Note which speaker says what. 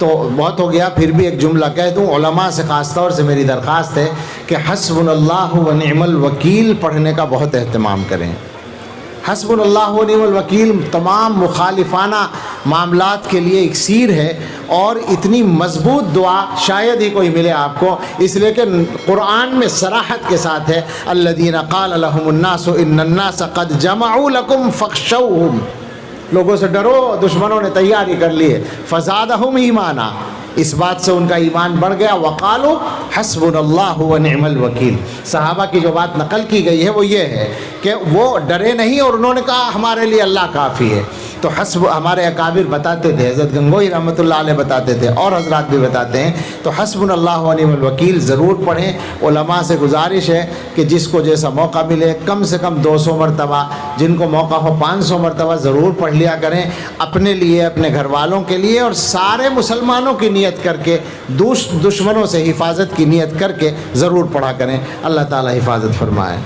Speaker 1: بہت ہو گیا، پھر بھی ایک جملہ کہہ دوں. علماء سے خاص طور سے میری درخواست ہے کہ حسبنا اللہ و نعم الوکیل پڑھنے کا بہت اہتمام کریں. حسبنا اللہ و نعم الوکیل تمام مخالفانہ معاملات کے لیے اکسیر ہے، اور اتنی مضبوط دعا شاید ہی کوئی ملے آپ کو، اس لیے کہ قرآن میں صراحت کے ساتھ ہے الذین قال لهم الناس ان الناس قد جمعوا لكم فاخشوهم. لوگوں سے ڈرو، دشمنوں نے تیاری کر لی ہے. فزادہم ایمانا، اس بات سے ان کا ایمان بڑھ گیا. وقالوا حسبنا اللہ و نعم الوکیل. صحابہ کی جو بات نقل کی گئی ہے وہ یہ ہے کہ وہ ڈرے نہیں اور انہوں نے کہا ہمارے لیے اللہ کافی ہے. تو حسب ہمارے اکابر بتاتے تھے، حضرت گنگوئی رحمۃ اللہ علیہ بتاتے تھے، اور حضرات بھی بتاتے ہیں. تو حسبنا اللہ و نعم الوکیل ضرور پڑھیں. علماء سے گزارش ہے کہ جس کو جیسا موقع ملے کم سے کم 200 مرتبہ، جن کو موقع ہو 500 مرتبہ ضرور پڑھ لیا کریں، اپنے لیے، اپنے گھر والوں کے لیے، اور سارے مسلمانوں کی نیت کر کے، دشمنوں سے حفاظت کی نیت کر کے ضرور پڑھا کریں. اللہ تعالی حفاظت فرمائے.